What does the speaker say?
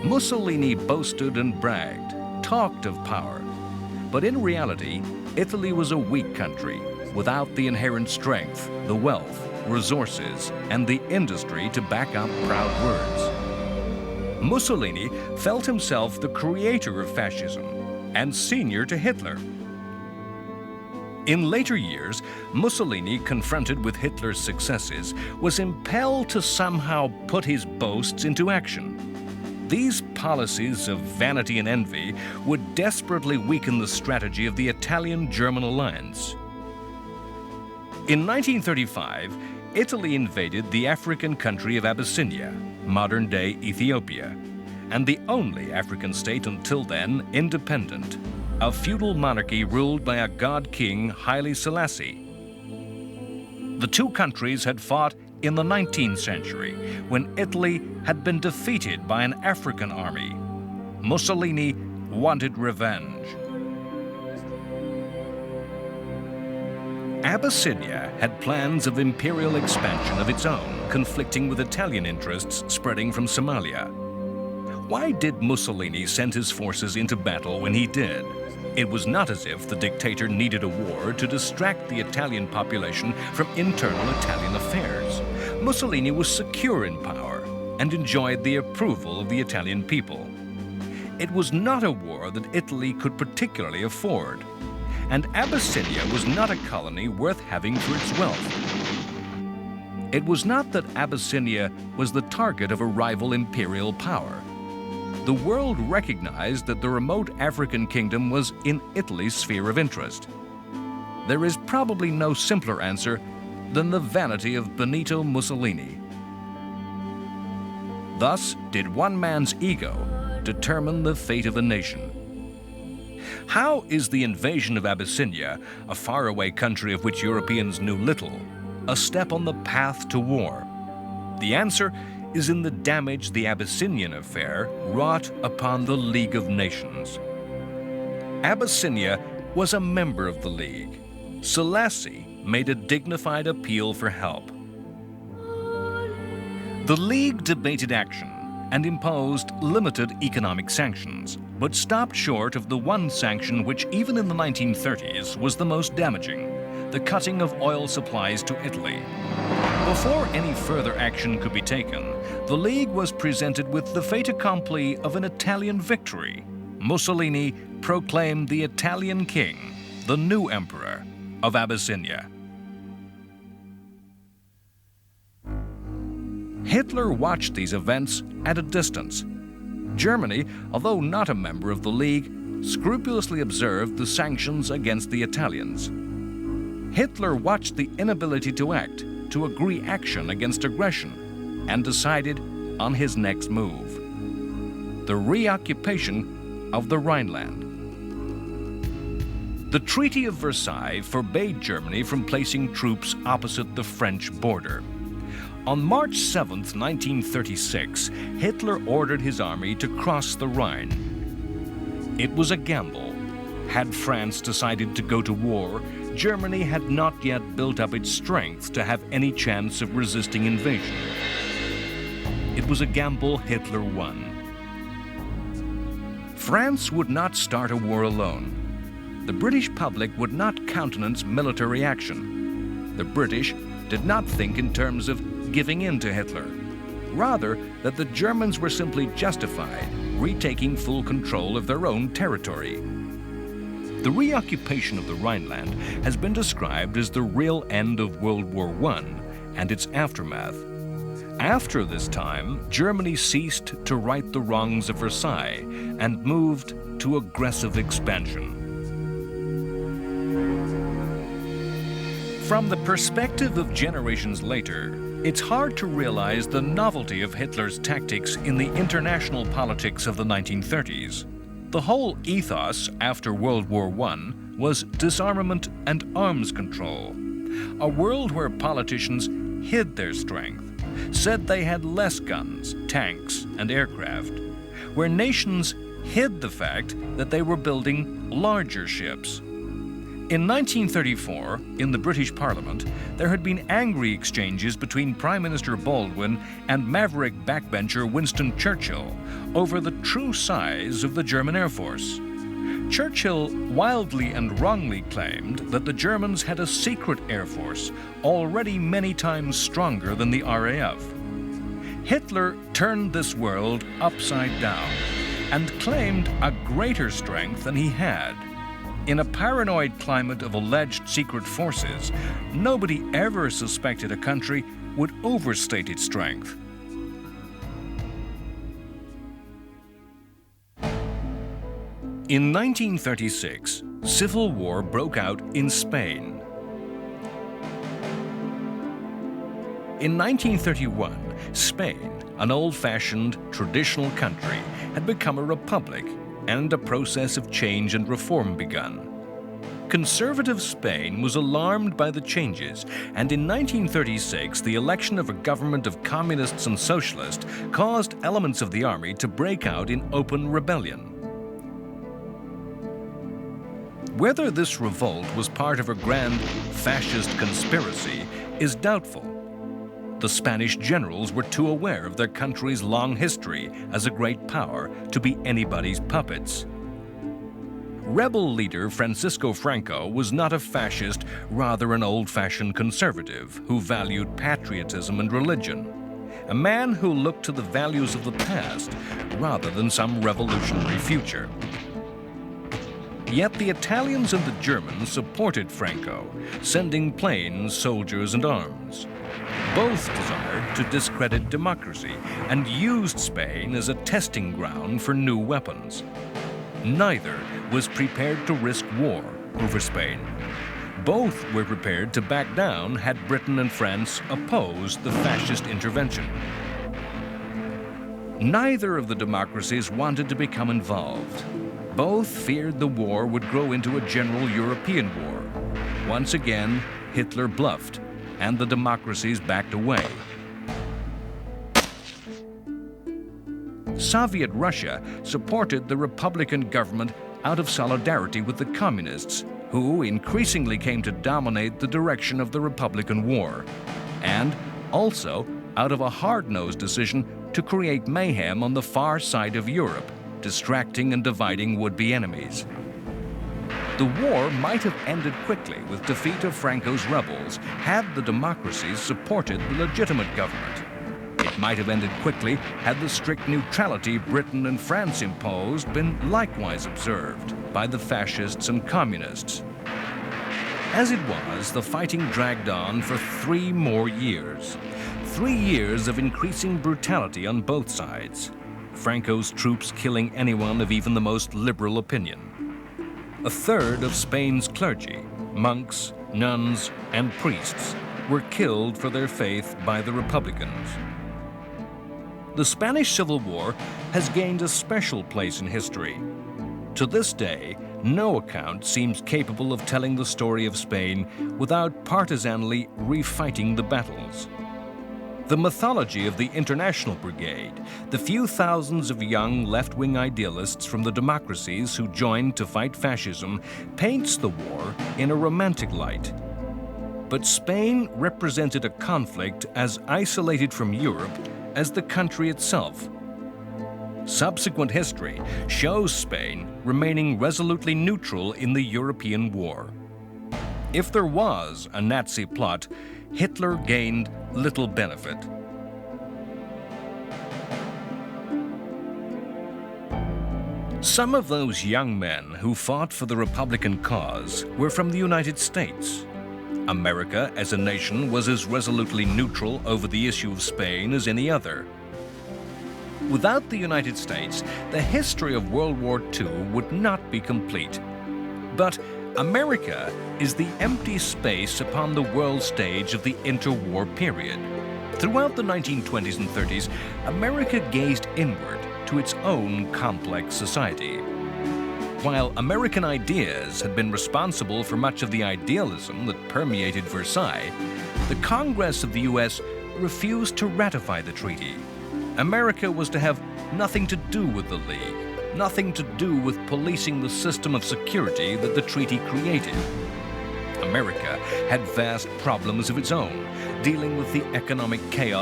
Mussolini boasted and bragged, talked of power. But in reality, Italy was a weak country without the inherent strength, the wealth, resources, and the industry to back up proud words. Mussolini felt himself the creator of fascism and senior to Hitler. In later years, Mussolini, confronted with Hitler's successes, was impelled to somehow put his boasts into action. These policies of vanity and envy would desperately weaken the strategy of the Italian-German alliance. In 1935, Italy invaded the African country of Abyssinia, modern-day Ethiopia, and the only African state until then independent, a feudal monarchy ruled by a god-king, Haile Selassie. The two countries had fought in the 19th century, when Italy had been defeated by an African army. Mussolini wanted revenge. Abyssinia had plans of imperial expansion of its own, conflicting with Italian interests spreading from Somalia. Why did Mussolini send his forces into battle when he did? It was not as if the dictator needed a war to distract the Italian population from internal Italian affairs. Mussolini was secure in power and enjoyed the approval of the Italian people. It was not a war that Italy could particularly afford, and Abyssinia was not a colony worth having for its wealth. It was not that Abyssinia was the target of a rival imperial power. The world recognized that the remote African kingdom was in Italy's sphere of interest. There is probably no simpler answer than the vanity of Benito Mussolini. Thus did one man's ego determine the fate of a nation. How is the invasion of Abyssinia, a faraway country of which Europeans knew little, a step on the path to war? The answer is in the damage the Abyssinian affair wrought upon the League of Nations. Abyssinia was a member of the League. Selassie made a dignified appeal for help. The League debated action and imposed limited economic sanctions, but stopped short of the one sanction which even in the 1930s was the most damaging, the cutting of oil supplies to Italy. Before any further action could be taken, the League was presented with the fait accompli of an Italian victory. Mussolini proclaimed the Italian king, the new emperor of Abyssinia. Hitler watched these events at a distance. Germany, although not a member of the League, scrupulously observed the sanctions against the Italians. Hitler watched the inability to act, to agree action against aggression, and decided on his next move: the reoccupation of the Rhineland. The Treaty of Versailles forbade Germany from placing troops opposite the French border. On March 7, 1936, Hitler ordered his army to cross the Rhine. It was a gamble. Had France decided to go to war, Germany had not yet built up its strength to have any chance of resisting invasion. It was a gamble Hitler won. France would not start a war alone. The British public would not countenance military action. The British did not think in terms of giving in to Hitler, rather that the Germans were simply justified retaking full control of their own territory. The reoccupation of the Rhineland has been described as the real end of World War I and its aftermath. After this time, Germany ceased to right the wrongs of Versailles and moved to aggressive expansion. From the perspective of generations later, it's hard to realize the novelty of Hitler's tactics in the international politics of the 1930s. The whole ethos after World War I was disarmament and arms control, a world where politicians hid their strength, said they had less guns, tanks, and aircraft, where nations hid the fact that they were building larger ships. In 1934, in the British Parliament, there had been angry exchanges between Prime Minister Baldwin and maverick backbencher Winston Churchill over the true size of the German Air Force. Churchill wildly and wrongly claimed that the Germans had a secret air force already many times stronger than the RAF. Hitler turned this world upside down and claimed a greater strength than he had. In a paranoid climate of alleged secret forces, nobody ever suspected a country would overstate its strength. In 1936, civil war broke out in Spain. In 1931, Spain, an old-fashioned, traditional country, had become a republic, and a process of change and reform begun. Conservative Spain was alarmed by the changes, and in 1936 the election of a government of communists and socialists caused elements of the army to break out in open rebellion. Whether this revolt was part of a grand fascist conspiracy is doubtful. The Spanish generals were too aware of their country's long history as a great power to be anybody's puppets. Rebel leader Francisco Franco was not a fascist, rather an old-fashioned conservative who valued patriotism and religion. A man who looked to the values of the past rather than some revolutionary future. Yet the Italians and the Germans supported Franco, sending planes, soldiers, and arms. Both desired to discredit democracy and used Spain as a testing ground for new weapons. Neither was prepared to risk war over Spain. Both were prepared to back down had Britain and France opposed the fascist intervention. Neither of the democracies wanted to become involved. Both feared the war would grow into a general European war. Once again, Hitler bluffed, and the democracies backed away. Soviet Russia supported the Republican government out of solidarity with the communists, who increasingly came to dominate the direction of the Republican War, and also out of a hard-nosed decision to create mayhem on the far side of Europe, distracting and dividing would-be enemies. The war might have ended quickly with defeat of Franco's rebels had the democracies supported the legitimate government. It might have ended quickly had the strict neutrality Britain and France imposed been likewise observed by the fascists and communists. As it was, the fighting dragged on for 3 more years. 3 years of increasing brutality on both sides. Franco's troops killing anyone of even the most liberal opinion. A third of Spain's clergy, monks, nuns, and priests were killed for their faith by the Republicans. The Spanish Civil War has gained a special place in history. To this day, no account seems capable of telling the story of Spain without partisanly refighting the battles. The mythology of the International Brigade, the few thousands of young left-wing idealists from the democracies who joined to fight fascism, paints the war in a romantic light. But Spain represented a conflict as isolated from Europe as the country itself. Subsequent history shows Spain remaining resolutely neutral in the European war. If there was a Nazi plot, Hitler gained little benefit. Some of those young men who fought for the Republican cause were from the United States. America as a nation was as resolutely neutral over the issue of Spain as any other. Without the United States, the history of World War II would not be complete. But America is the empty space upon the world stage of the interwar period. Throughout the 1920s and 30s, America gazed inward to its own complex society. While American ideas had been responsible for much of the idealism that permeated Versailles, the Congress of the U.S. refused to ratify the treaty. America was to have nothing to do with the League, nothing to do with policing the system of security that the treaty created. America had vast problems of its own, dealing with the economic chaos